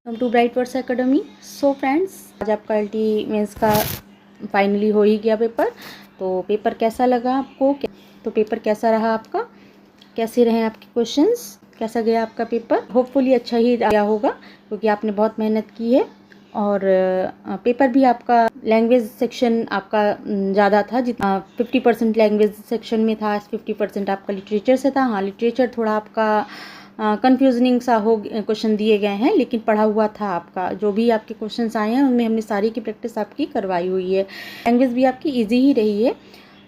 Welcome to bright words academy. So friends, आज आपका LT mains का फाइनली हो ही गया पेपर। तो पेपर कैसा लगा आपको? तो पेपर कैसा रहा आपका? कैसे रहे आपके क्वेश्चंस? कैसा गया आपका पेपर? होपफुली अच्छा ही गया होगा क्योंकि आपने बहुत मेहनत की है। और पेपर भी आपका लैंग्वेज सेक्शन आपका ज़्यादा था, जितना 50% लैंग्वेज सेक्शन में था, 50% आपका लिटरेचर से था। हाँ, लिटरेचर थोड़ा आपका कंफ्यूजनिंग सा हो क्वेश्चन दिए गए हैं, लेकिन पढ़ा हुआ था आपका। जो भी आपके क्वेश्चंस आए हैं उनमें हमने सारी की प्रैक्टिस आपकी करवाई हुई है। लैंग्वेज भी आपकी इजी ही रही है।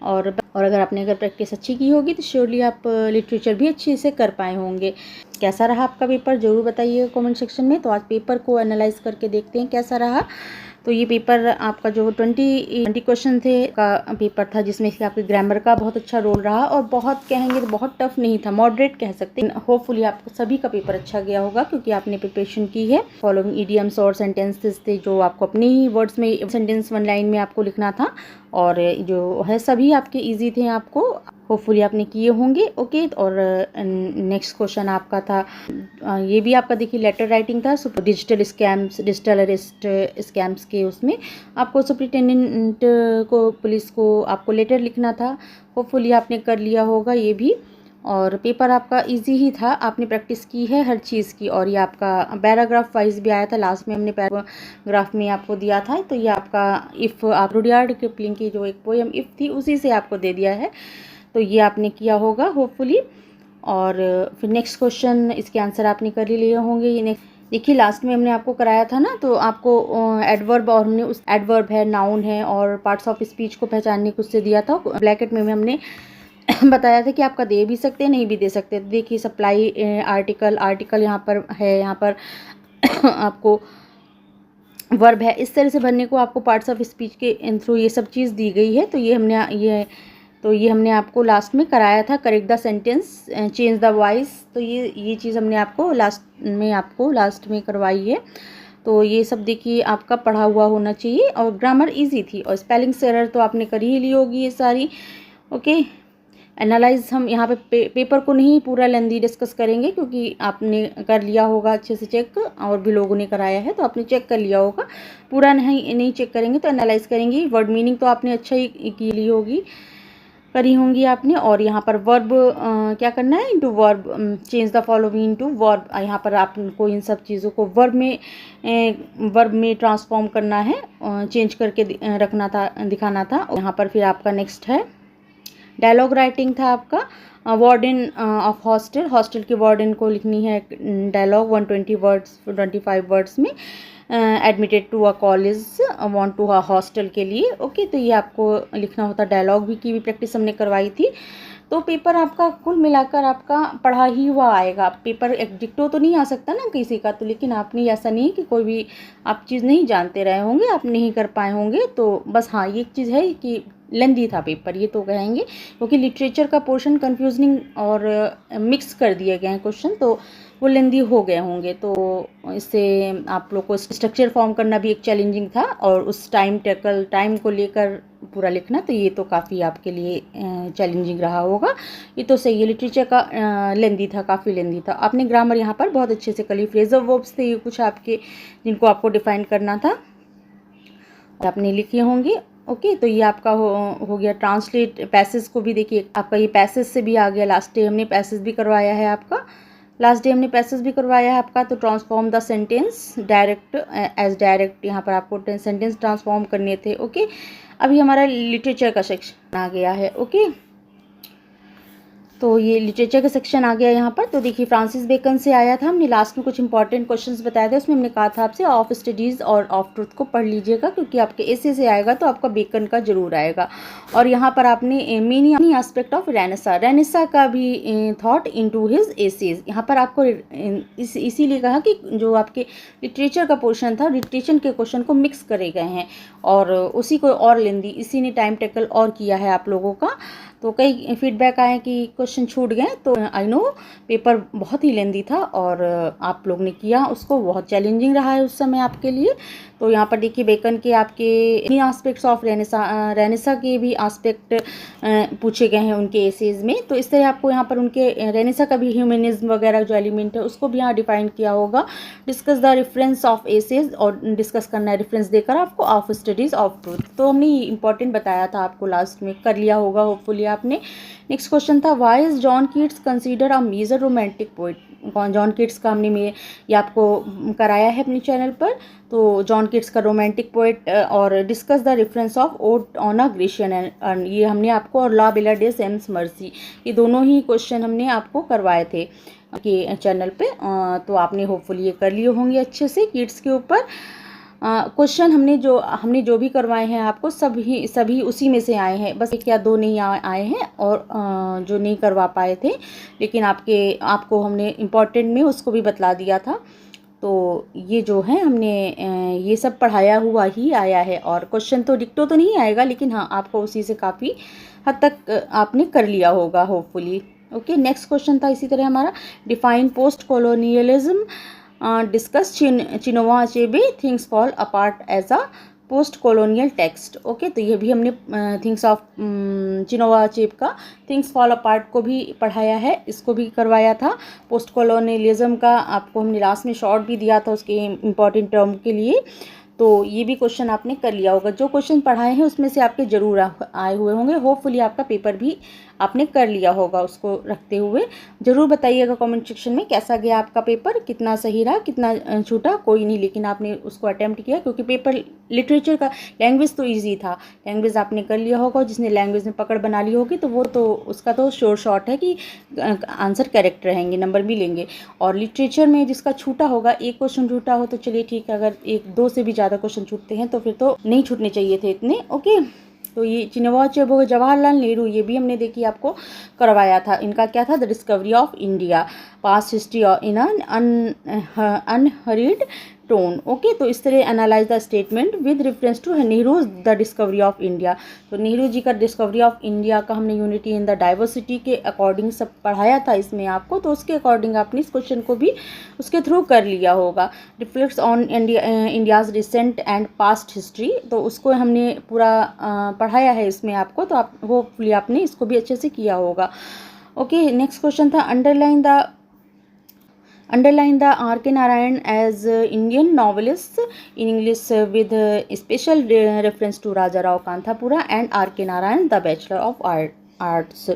और अगर प्रैक्टिस अच्छी की होगी तो श्योरली आप लिटरेचर भी अच्छे से कर पाए होंगे। कैसा रहा आपका पेपर ज़रूर बताइएगा कमेंट सेक्शन में। तो आज पेपर को एनालाइज करके देखते हैं कैसा रहा। तो ये पेपर आपका जो 20 क्वेश्चन थे का पेपर था, जिसमें से आपके ग्रामर का बहुत अच्छा रोल रहा और बहुत कहेंगे तो बहुत टफ नहीं था, मॉडरेट कह सकते हैं। होपफुली आपको सभी का पेपर अच्छा गया होगा क्योंकि आपने प्रिपरेशन की है। फॉलोइंग इडियम्स और सेंटेंसेस थे जो आपको अपने ही वर्ड्स में सेंटेंस वन लाइन में आपको लिखना था, और जो है सभी आपके ईजी थे। आपको होपफुली आपने किए होंगे। ओके, और नेक्स्ट क्वेश्चन आपका था, ये भी आपका देखिए लेटर राइटिंग था। Digital scams, digital arrest scams के उसमें आपको सुप्रिटेंडेंट को, पुलिस को आपको लेटर लिखना था। होपफुली आपने कर लिया होगा ये भी। और पेपर आपका इजी ही था, आपने प्रैक्टिस की है हर चीज़ की। और ये आपका पैराग्राफ वाइज भी आया था, लास्ट में हमने पैराग्राफ में आपको दिया था। तो ये आपका इफ़, आप रुडयार्ड किपलिंग की जो एक पोएम इफ़ थी उसी से आपको दे दिया है। तो ये आपने किया होगा होपफुली। और फिर नेक्स्ट क्वेश्चन, इसके आंसर आपने कर ही लिए होंगे। ये नेक्स्ट देखिए, लास्ट में हमने आपको कराया था ना, तो आपको एडवर्ब, और हमने उस एडवर्ब है, नाउन है और पार्ट्स ऑफ स्पीच को पहचानने को उससे दिया था। ब्रैकेट में हमने बताया था कि आपका दे भी सकते हैं, नहीं भी दे सकते। तो देखिए, सप्लाई आर्टिकल, आर्टिकल यहाँ पर है, यहाँ पर आपको वर्ब है। इस तरह से भरने को आपको पार्ट्स ऑफ स्पीच के थ्रू ये सब चीज़ दी गई है। तो ये हमने आपको लास्ट में कराया था। Correct the sentence, change the voice. तो ये चीज़ हमने आपको लास्ट में करवाई है। तो ये सब देखिए आपका पढ़ा हुआ होना चाहिए। और ग्रामर इजी थी, और स्पेलिंग्स एरर तो आपने कर ही ली होगी ये सारी। ओके, एनालाइज हम यहाँ पे पेपर को नहीं पूरा लेंदी डिस्कस करेंगे क्योंकि आपने कर लिया होगा अच्छे से चेक, और भी लोगों ने कराया है तो आपने चेक कर लिया होगा। पूरा नहीं चेक करेंगे तो एनालाइज करेंगे। वर्ड मीनिंग तो आपने अच्छा ही की ली होगी, करी होंगी आपने। और यहाँ पर वर्ब क्या करना है, into verb, change the following into verb. यहाँ पर आपको इन सब चीज़ों को वर्ब में ट्रांसफॉर्म करना है, चेंज करके रखना था, दिखाना था। यहाँ पर फिर आपका नेक्स्ट है डायलॉग राइटिंग था आपका। वार्डन ऑफ हॉस्टल, हॉस्टल के वार्डन को लिखनी है डायलॉग 120 वर्ड्स, 25 वर्ड्स में। Admitted to a college, want to a hostel के लिए। ओके, तो ये आपको लिखना होता। डायलॉग भी की भी प्रैक्टिस हमने करवाई थी। तो पेपर आपका कुल मिलाकर आपका पढ़ा ही हुआ आएगा। पेपर डिक्टो तो नहीं आ सकता ना किसी का, तो लेकिन आपने ऐसा नहीं कि कोई भी आप चीज़ नहीं जानते रहे होंगे, आप नहीं कर पाए होंगे। तो बस हाँ, ये चीज़ है कि लेंदी था पेपर, ये तो कहेंगे, क्योंकि लिटरेचर का पोर्शन कंफ्यूजनिंग और मिक्स कर दिए गए हैं क्वेश्चन, तो वो लेंदी हो गए होंगे। तो इससे आप लोग को स्ट्रक्चर फॉर्म करना भी एक चैलेंजिंग था, और उस टाइम को लेकर पूरा लिखना, तो ये तो काफ़ी आपके लिए चैलेंजिंग रहा होगा। ये तो सही है, लिटरेचर का लेंदी था, काफ़ी लेंदी था। आपने ग्रामर यहाँ पर बहुत अच्छे से कर ली। फ्रेजल वर्ब्स थे ये कुछ आपके, जिनको आपको डिफाइन करना था, आपने लिखे होंगे। ओके, तो ये आपका हो गया। ट्रांसलेट पैसेज को भी देखिए, आपका ये पैसेज से भी आ गया। लास्ट डे हमने पैसेज भी करवाया है आपका, तो transform the sentence direct as direct, यहाँ पर आपको सेंटेंस ट्रांसफॉर्म करने थे। ओके, अभी हमारा लिटरेचर का सेक्शन आ गया है। ओके, तो ये लिटरेचर का सेक्शन आ गया यहाँ पर। तो देखिए, फ्रांसिस बेकन से आया था। हमने लास्ट में कुछ इंपॉर्टेंट क्वेश्चंस बताए थे, उसमें हमने कहा था आपसे ऑफ स्टडीज़ और ऑफ ट्रुथ को पढ़ लीजिएगा, क्योंकि आपके ऐसे से आएगा तो आपका बेकन का जरूर आएगा। और यहाँ पर आपने मीनी एस्पेक्ट ऑफ रेनेसा का भी थॉट इनटू हिज एसेज। यहाँ पर आपको इसीलिए कहा कि जो आपके लिटरेचर का पोर्शन था, लिटरेचर के क्वेश्चन को मिक्स करे गए हैं, और उसी को और लेंदी, इसी ने टाइम टेकल और किया है आप लोगों का। तो कई फीडबैक आए कि क्वेश्चन छूट गए, तो आई नो पेपर बहुत ही लेंदी था और आप लोग ने किया उसको, बहुत चैलेंजिंग रहा है उस समय आपके लिए। तो यहाँ पर देखिए बेकन के आपके इन्हीं आस्पेक्ट्स ऑफ रेनेसा के भी आस्पेक्ट पूछे गए हैं उनके एसेज में। तो इस तरह आपको यहाँ पर उनके रेनेसा का भी ह्यूमनिज्म वगैरह जो एलिमेंट है उसको भी यहाँ डिफाइन किया होगा। Discuss the reference of essays, और डिस्कस करना है रेफरेंस देकर आपको, ऑफ स्टडीज़ ऑफ ट्रूथ। तो हमने इंपॉर्टेंट बताया था आपको, लास्ट में कर लिया होगा होपफुली आपने। नेक्स्ट क्वेश्चन था why is John Keats consider a major romantic poet. John Keats का हमने ये आपको कराया है अपने चैनल पर। तो जॉन कीट्स का रोमांटिक पोइट, और discuss the reference of odd on a Grecian earn, ये हमने आपको, और ला बेला डे सेम्स मर्सी, ये दोनों ही क्वेश्चन हमने आपको करवाए थे के चैनल पे। तो आपने होपफुली ये कर लिए होंगे अच्छे से कीट्स के ऊपर। क्वेश्चन हमने जो भी करवाए हैं आपको सभी उसी में से आए हैं, बस एक या दो नहीं आए हैं, और जो नहीं करवा पाए थे, लेकिन आपको हमने इम्पोर्टेंट में उसको भी बतला दिया था। तो ये जो है हमने ये सब पढ़ाया हुआ ही आया है, और क्वेश्चन तो डिक्टो तो नहीं आएगा, लेकिन हाँ आपको उसी से काफ़ी हद तक आपने कर लिया होगा होपफुली। ओके, नेक्स्ट क्वेश्चन था इसी तरह हमारा, define post colonialism, discuss Chinua Achebe things fall apart as a post colonial text. Okay, तो ये भी हमने थिंग्स ऑफ चिनोवा अचेब का थिंग्स फॉल अपार्ट को भी पढ़ाया है, इसको भी करवाया था। पोस्ट कॉलोनियलिज्म का आपको हमने लास्ट में शॉर्ट भी दिया था उसके इम्पॉर्टेंट टर्म के लिए। तो ये भी क्वेश्चन आपने कर लिया होगा, जो क्वेश्चन पढ़ाए हैं उसमें से आपके ज़रूर आए हुए होंगे। होपफुली आपका पेपर भी आपने कर लिया होगा उसको रखते हुए। ज़रूर बताइएगा कमेंट सेक्शन में कैसा गया आपका पेपर, कितना सही रहा, कितना छूटा, कोई नहीं, लेकिन आपने उसको अटैम्प्ट किया, क्योंकि पेपर लिटरेचर का लैंग्वेज तो ईजी था, लैंग्वेज आपने कर लिया होगा। जिसने लैंग्वेज में पकड़ बना ली होगी तो वो तो उसका तो श्योर शॉट है कि आंसर करेक्ट रहेंगे, नंबर भी लेंगे। और लिटरेचर में जिसका छूटा होगा, एक क्वेश्चन छूटा हो तो चलिए ठीक है, अगर एक दो से भी ज़्यादा क्वेश्चन छूटते हैं तो फिर तो नहीं छूटने चाहिए थे इतने। ओके, तो ये चिनोवा अचेबे, जवाहरलाल नेहरू, ये भी हमने देखिए आपको करवाया था। इनका क्या था, the discovery of India, past history in unheard tone. Okay, तो इस तरह analyse the statement with reference to Nehru the discovery of India. तो नेहरू जी का डिस्कवरी ऑफ इंडिया का हमने यूनिटी इन द डाइवर्सिटी के अकॉर्डिंग सब पढ़ाया था इसमें आपको, तो उसके अकॉर्डिंग आपने इस क्वेश्चन को भी उसके थ्रू कर लिया होगा। Reflects on India's recent and past history, तो उसको हमने पूरा पढ़ाया है इसमें आपको, तो आप होपफुली आपने इसको भी अच्छे से किया होगा। ओके, नेक्स्ट क्वेश्चन था underline the R.K. Narayan as Indian novelist in English with special reference to Raja Rao Kanthapura and R.K. Narayan the Bachelor of arts.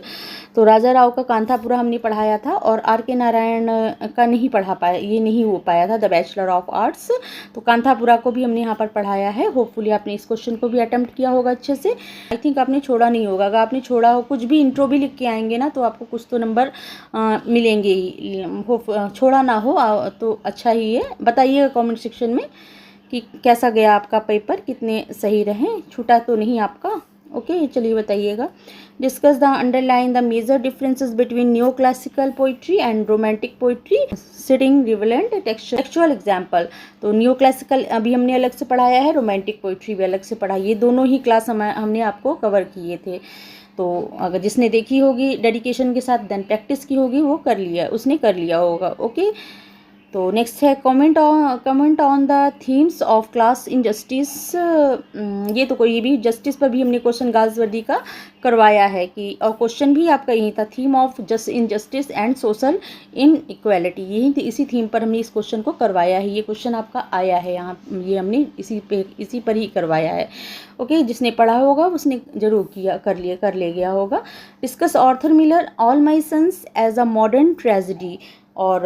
तो राजा राव का कांथापुरा हमने पढ़ाया था, और R.K. नारायण का नहीं पढ़ा पाया, ये नहीं हो पाया था, द बैचलर ऑफ आर्ट्स। तो कांथापुरा को भी हमने यहाँ पर पढ़ाया है। होपफुली आपने इस क्वेश्चन को भी अटेम्प्ट किया होगा अच्छे से। आई थिंक आपने छोड़ा नहीं होगा, अगर आपने छोड़ा हो, कुछ भी इंट्रो भी लिख के आएंगे ना तो आपको कुछ तो नंबर मिलेंगे ही। छोड़ा ना हो तो अच्छा ही है। बताइएगा कॉमेंट सेक्शन में कि कैसा गया आपका पेपर, कितने सही रहे, छूटा तो नहीं आपका। ओके, चलिए बताइएगा। Discuss the underline the major differences between new classical poetry and romantic poetry, citing relevant textual example. तो न्यू क्लासिकल अभी हमने अलग से पढ़ाया है, रोमांटिक पोइट्री भी अलग से पढ़ा, ये दोनों ही क्लास हमने आपको कवर किए थे। तो अगर जिसने देखी होगी डेडिकेशन के साथ, देन प्रैक्टिस की होगी, वो उसने कर लिया होगा। ओके, तो नेक्स्ट है comment on the themes of class injustice. ये तो कोई भी जस्टिस पर भी हमने क्वेश्चन गाजवर्दी का करवाया है कि, और क्वेश्चन भी आपका यही था, theme of injustice and social inequality, यही इसी थीम पर हमने इस क्वेश्चन को करवाया है। ये क्वेश्चन आपका आया है यहाँ, ये हमने इसी पर ही करवाया है। ओके, जिसने पढ़ा होगा उसने जरूर कर ले गया होगा। Discuss Arthur Miller All My Sons as a modern tragedy, और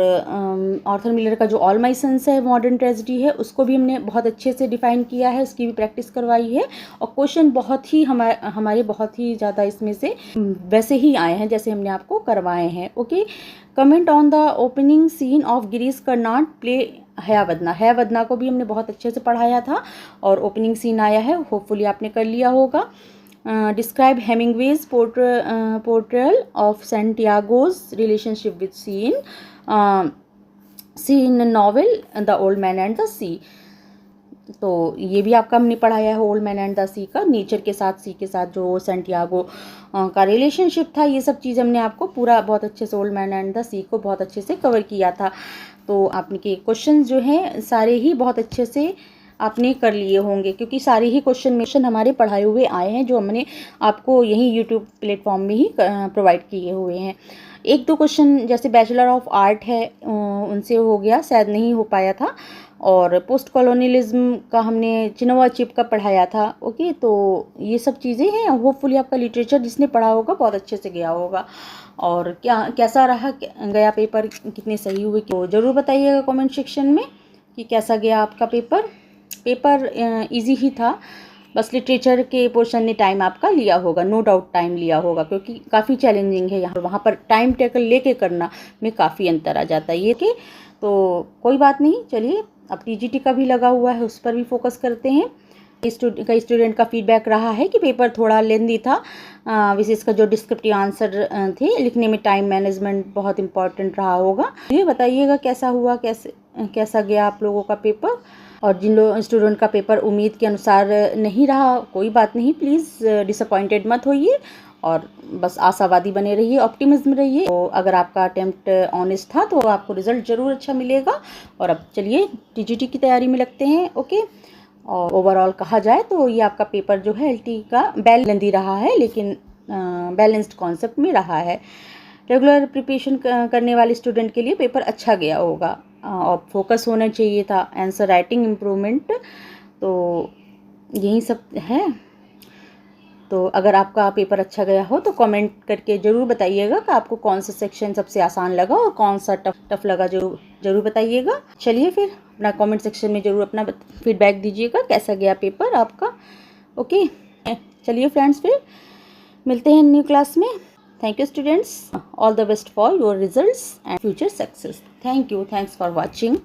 ऑर्थर मिलर का जो ऑल माई सन्स है मॉडर्न ट्रेजेडी है, उसको भी हमने बहुत अच्छे से डिफाइन किया है, उसकी भी प्रैक्टिस करवाई है। और क्वेश्चन बहुत ही हमारे बहुत ही ज़्यादा इसमें से वैसे ही आए हैं जैसे हमने आपको करवाए हैं। Okay, comment on the opening scene of Girish Karnad play Hayavadana को भी हमने बहुत अच्छे से पढ़ाया था, और ओपनिंग सीन आया है, होपफुली आपने कर लिया होगा। Describe Hemingway's portrayal of Santiago's relationship with sea in novel the old man and the sea. तो ये भी आपका हमने पढ़ाया है old man and the sea का, नेचर के साथ सी के साथ जो सैंटियागो का रिलेशनशिप था, ये सब चीज़ हमने आपको पूरा बहुत अच्छे से ओल्ड मैन एंड द सी को बहुत अच्छे से कवर किया था। तो आपके क्वेश्चन जो हैं सारे ही बहुत अच्छे से आपने कर लिए होंगे, क्योंकि सारे ही क्वेश्चन हमारे पढ़ाए हुए आए हैं जो हमने आपको यही यूट्यूब प्लेटफॉर्म में ही प्रोवाइड किए हुए हैं। एक दो क्वेश्चन जैसे बैचलर ऑफ आर्ट है उनसे हो गया, शायद नहीं हो पाया था, और पोस्ट कॉलोनियलिज्म का हमने चिनोवा चिप का पढ़ाया था। ओके, तो ये सब चीज़ें हैं, होपफुली आपका लिटरेचर जिसने पढ़ा होगा बहुत अच्छे से गया होगा। और कैसा रहा गया पेपर, कितने सही हुए, तो ज़रूर बताइएगा कमेंट सेक्शन में कि कैसा गया आपका पेपर इजी ही था, बस लिटरेचर के पोर्शन ने टाइम आपका लिया होगा, नो डाउट टाइम लिया होगा, क्योंकि काफ़ी चैलेंजिंग है यहाँ, वहाँ पर टाइम टेकल लेके करना में काफ़ी अंतर आ जाता है ये कि। तो कोई बात नहीं, चलिए अब टीजीटी का भी लगा हुआ है, उस पर भी फोकस करते हैं। कई स्टूडेंट का फीडबैक रहा है कि पेपर थोड़ा लेंदी था, विशेषकर जो डिस्क्रिप्टिव आंसर थे लिखने में टाइम मैनेजमेंट बहुत इंपॉर्टेंट रहा होगा। ये बताइएगा कैसा हुआ, कैसा गया आप लोगों का पेपर। और जिन स्टूडेंट का पेपर उम्मीद के अनुसार नहीं रहा, कोई बात नहीं, प्लीज़ डिसअपॉइंटेड मत होइए और बस आशावादी बने रहिए, ऑप्टिमिज्म रहिए। तो अगर आपका अटेम्प्ट ऑनेस्ट था तो आपको रिजल्ट ज़रूर अच्छा मिलेगा। और अब चलिए टीजीटी की तैयारी में लगते हैं। ओके, और ओवरऑल कहा जाए तो ये आपका पेपर जो है एलटी का लेंदी रहा है, लेकिन बैलेंस्ड कॉन्सेप्ट में रहा है। रेगुलर प्रिपरेशन करने वाले स्टूडेंट के लिए पेपर अच्छा गया होगा, और फोकस होना चाहिए था, आंसर राइटिंग इम्प्रूवमेंट, तो यही सब है। तो अगर आपका पेपर अच्छा गया हो तो कमेंट करके ज़रूर बताइएगा कि आपको कौन सा सेक्शन सबसे आसान लगा और कौन सा टफ लगा, ज़रूर बताइएगा। चलिए फिर अपना कमेंट सेक्शन में ज़रूर अपना फीडबैक दीजिएगा कैसा गया पेपर आपका। ओके, चलिए फ्रेंड्स, फिर मिलते हैं न्यू क्लास में। Thank you students, all the best for your results and future success. Thank you, thanks for watching.